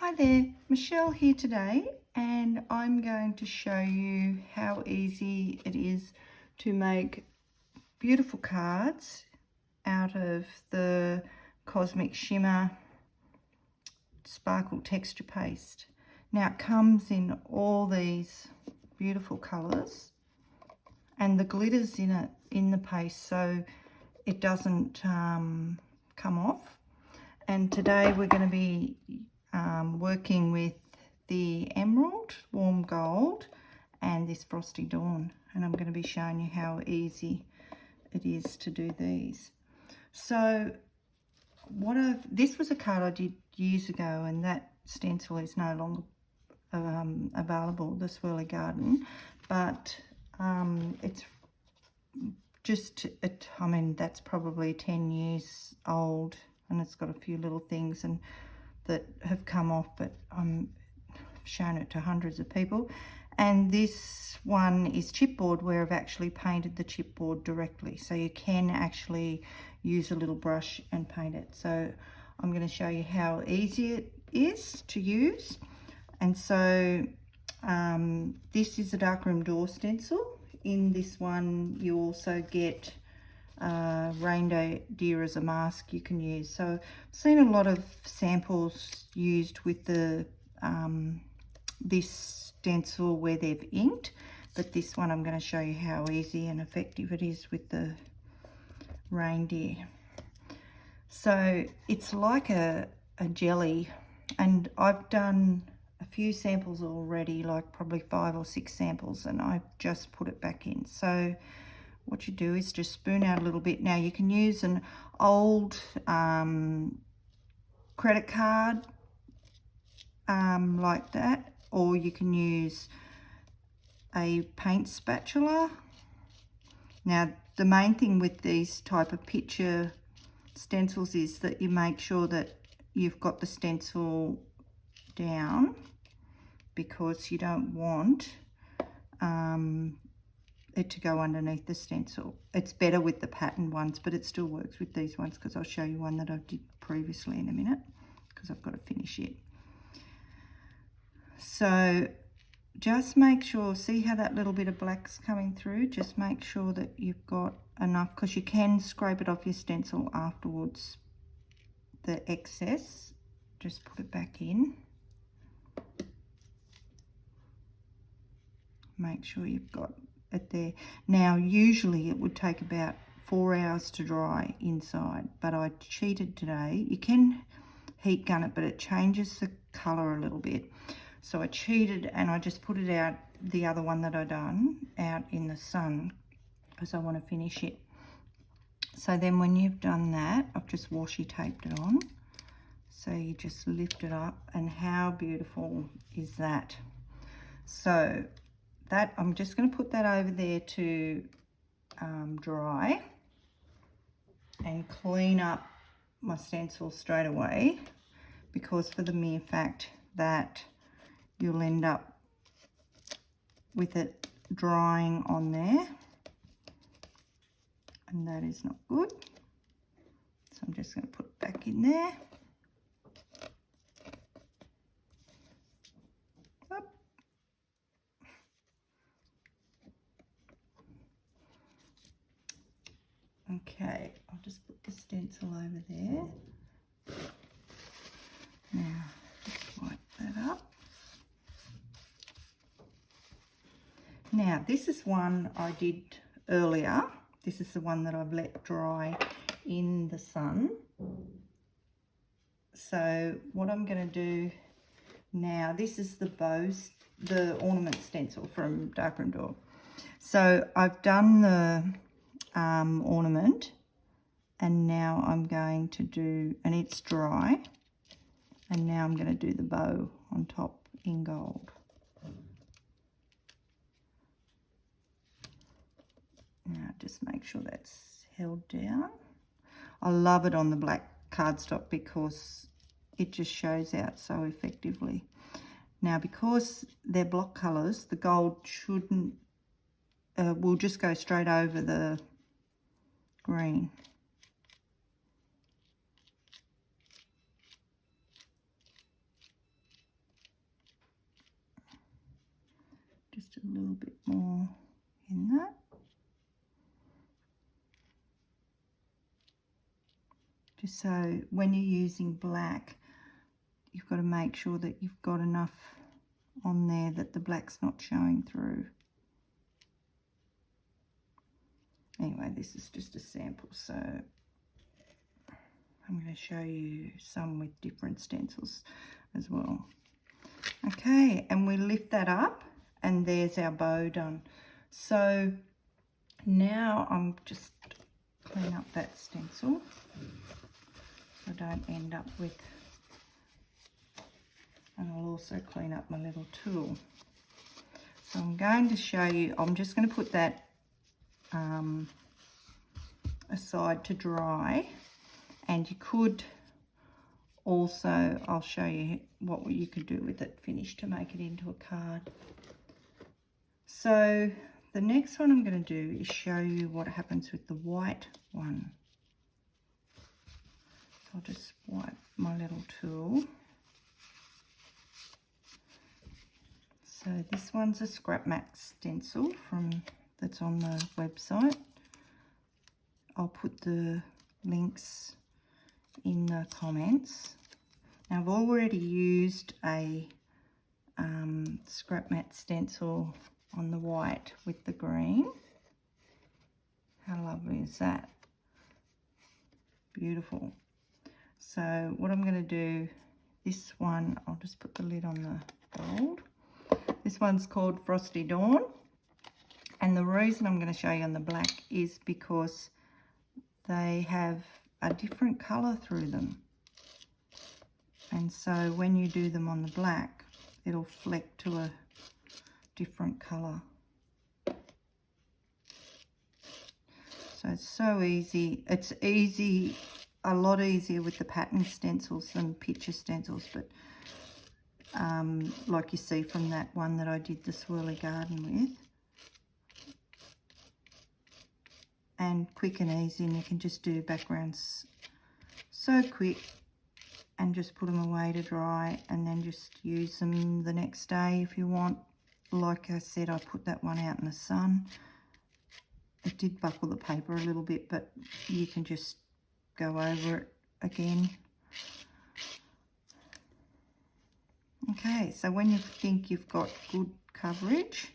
Hi there, Michelle here today, and I'm going to show you how easy it is to make beautiful cards out of the Cosmic Shimmer Sparkle Texture paste. Now it comes in all these beautiful colours, and the glitter's in it, in the paste, so it doesn't come off. And today we're going to be working with the emerald, warm gold, and this frosty dawn, and I'm going to be showing you how easy it is to do these. So this was a card I did years ago, and that stencil is no longer available, the Swirly Garden, but it's just I mean, that's probably 10 years old, and it's got a few little things and that have come off, but I've shown it to hundreds of people. And this one is chipboard, where I've actually painted the chipboard directly, so you can actually use a little brush and paint it. So I'm going to show you how easy it is to use. And so this is a darkroom door stencil. In this one you also get Reindeer as a mask you can use. So I've seen a lot of samples used with the this stencil where they've inked, but this one I'm going to show you how easy and effective it is with the Reindeer. So it's like a jelly, and I've done a few samples already, like probably 5 or 6 samples, and I've just put it back in. So what you do is just spoon out a little bit. Now you can use an old credit card like that, or you can use a paint spatula. Now the main thing with these type of picture stencils is that you make sure that you've got the stencil down, because you don't want it to go underneath the stencil. It's better with the pattern ones, but it still works with these ones, because I'll show you one that I did previously in a minute, because I've got to finish it. So just make sure, see how that little bit of black's coming through? Just make sure that you've got enough, because you can scrape it off your stencil afterwards, the excess. Just put it back in. Make sure you've got it there. Now usually it would take about 4 hours to dry inside, but I cheated today. You can heat gun it, but it changes the color a little bit. So I cheated and I just put it out, the other one that I done, out in the sun, because I want to finish it. So then when you've done that, I've just washi taped it on. So you just lift it up, and how beautiful is that? So that, I'm just going to put that over there to dry and clean up my stencil straight away, because for the mere fact that you'll end up with it drying on there, and that is not good. So I'm just going to put it back in there. Okay, I'll just put the stencil over there. Now, just wipe that up. Now, this is one I did earlier. This is the one that I've let dry in the sun. So what I'm going to do now, this is the ornament stencil from Darkroom Door. So I've done the ornament, and now I'm going to do, and it's dry, and now I'm going to do the bow on top in gold. Now just make sure that's held down. I love it on the black cardstock because it just shows out so effectively. Now because they're block colours, the gold shouldn't, will just go straight over the green. just a little bit more in that. Just so when you're using black, you've got to make sure that you've got enough on there that the black's not showing through. Anyway, this is just a sample, so I'm going to show you some with different stencils as well. Okay, and we lift that up and there's our bow done. So now I'm just clean up that stencil so I don't end up with, and I'll also clean up my little tool. So I'm going to show you, I'm just going to put that aside to dry, and you could also, I'll show you what you could do with it finished to make it into a card. So the next one I'm going to do is show you what happens with the white one. So I'll just wipe my little tool. So this one's a Scrapmatts stencil that's on the website. I'll put the links in the comments. Now I've already used a Scrapmatts stencil on the white with the green. How lovely is that? Beautiful. So what I'm going to do, this one, I'll just put the lid on the gold. This one's called Frosty Dawn, and the reason I'm going to show you on the black is because they have a different colour through them, and so when you do them on the black it'll fleck to a different colour. So it's so easy. It's easy, a lot easier with the pattern stencils than picture stencils, but like you see from that one that I did the swirly garden with. And quick and easy, and you can just do backgrounds so quick and just put them away to dry, and then just use them the next day if you want. Like I said, I put that one out in the sun. It did buckle the paper a little bit, but you can just go over it again. Okay, so when you think you've got good coverage,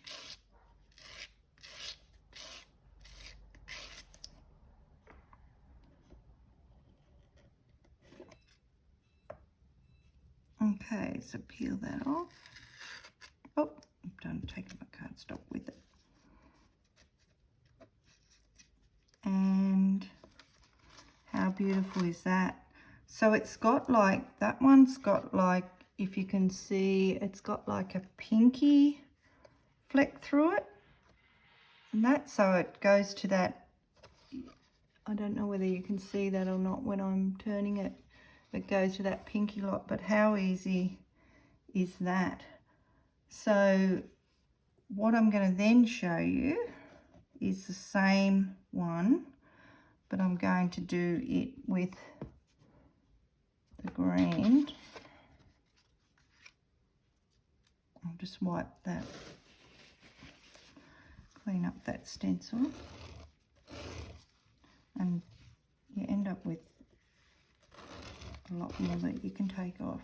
okay, so peel that off. Oh, I'm done taking my cardstock with it. And how beautiful is that? So it's got like, that one's got like, if you can see, it's got like a pinky fleck through it. And that, so it goes to that, I don't know whether you can see that or not when I'm turning it. It goes to that pinky lot, but how easy is that? So what I'm going to then show you is the same one, but I'm going to do it with the green. I'll just wipe that, clean up that stencil, and you end up with a lot more that you can take off.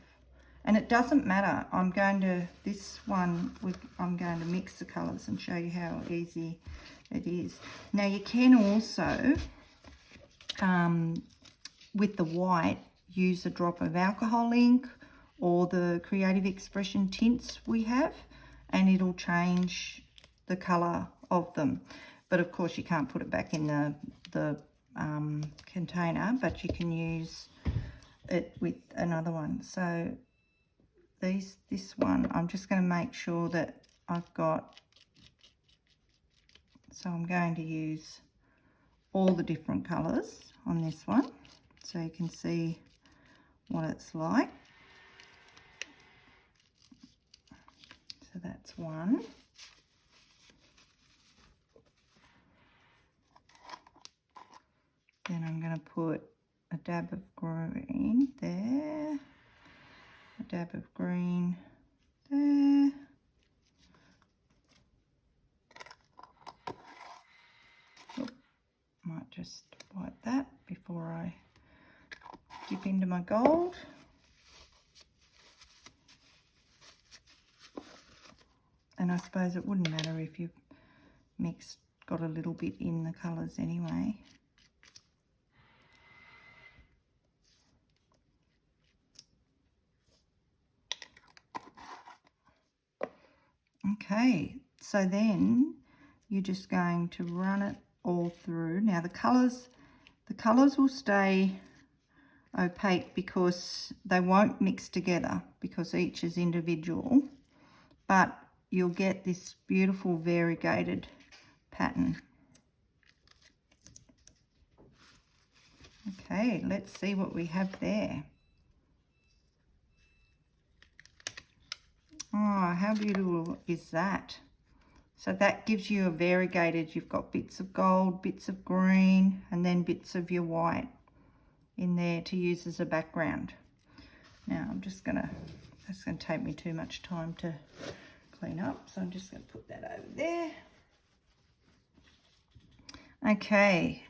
And it doesn't matter, I'm going to, this one, I'm going to mix the colours and show you how easy it is. Now you can also, with the white, use a drop of alcohol ink or the Creative Expression tints we have, and it'll change the colour of them. But of course you can't put it back in the container, but you can use it with another one. So this one, I'm just going to make sure that I've got, so I'm going to use all the different colours on this one so you can see what it's like. So that's one. Then I'm going to put a dab of green there, a dab of green there, just wipe that before I dip into my gold. And I suppose it wouldn't matter if you've got a little bit in the colours anyway. Okay, so then you're just going to run it all through. Now the colours will stay opaque because they won't mix together because each is individual, but you'll get this beautiful variegated pattern. Okay, let's see what we have there. Oh, how beautiful is that? So that gives you a variegated, you've got bits of gold, bits of green, and then bits of your white in there to use as a background. Now I'm just gonna, that's gonna take me too much time to clean up, so I'm just gonna put that over there. Okay,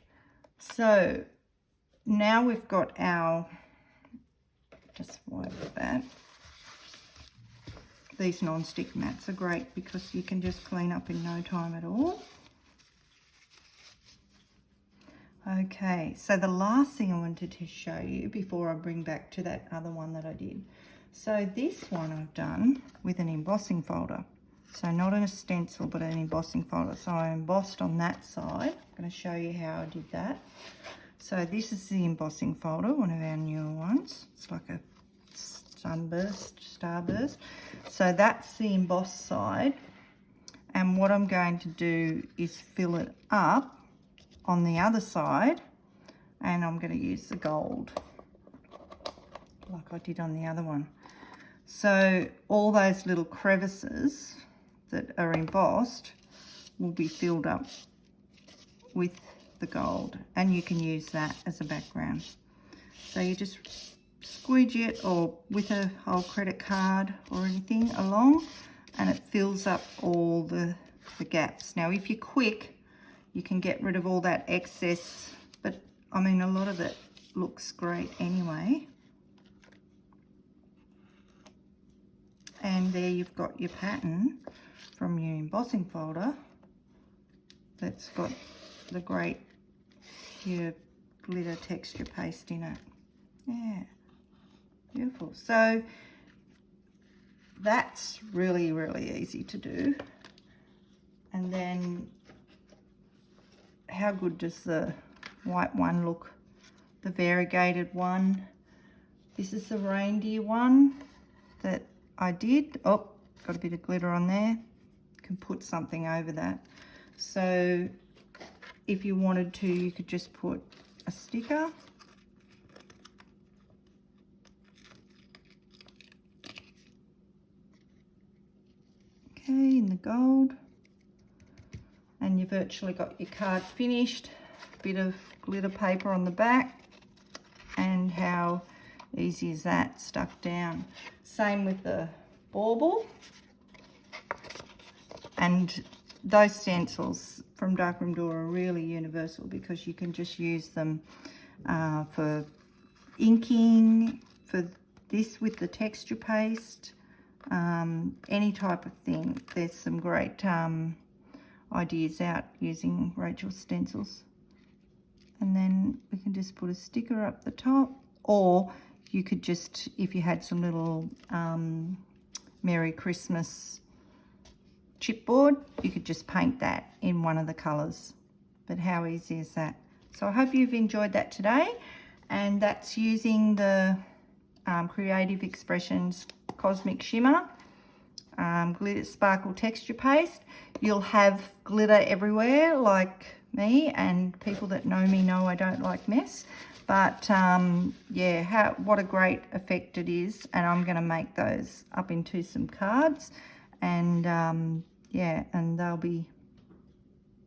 so now we've got our, just wipe that. These non-stick mats are great because you can just clean up in no time at all. Okay, so the last thing I wanted to show you before I bring back to that other one that I did. So this one I've done with an embossing folder. So not a stencil, but an embossing folder. So I embossed on that side. I'm going to show you how I did that. So this is the embossing folder, one of our newer ones. It's like a starburst. So that's the embossed side. And what I'm going to do is fill it up on the other side, and I'm going to use the gold like I did on the other one. So all those little crevices that are embossed will be filled up with the gold, and you can use that as a background. So you just squeegee it, or with a whole credit card or anything along, and it fills up all the gaps. Now if you're quick, you can get rid of all that excess, but I mean a lot of it looks great anyway. And there you've got your pattern from your embossing folder that's got the great your glitter texture paste in it. Yeah, beautiful. So that's really, really easy to do. And then how good does the white one look? The variegated one. This is the reindeer one that I did. Oh, got a bit of glitter on there. Can put something over that. So if you wanted to, you could just put a sticker. Okay, in the gold. And you've virtually got your card finished. Bit of glitter paper on the back, and how easy is that, stuck down. Same with the bauble. And those stencils from Darkroom Door are really universal because you can just use them for inking, for this with the texture paste, any type of thing. There's some great ideas out using Rachel's stencils. And then we can just put a sticker up the top, or you could just, if you had some little Merry Christmas chipboard, you could just paint that in one of the colours. But how easy is that? So I hope you've enjoyed that today, and that's using the Creative Expressions Cosmic Shimmer glitter sparkle texture paste. You'll have glitter everywhere like me, and people that know me know I don't like mess, but yeah, what a great effect it is. And I'm going to make those up into some cards, and yeah, and they'll be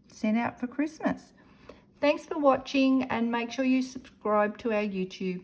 sent out for Christmas. Thanks for watching, and make sure you subscribe to our YouTube.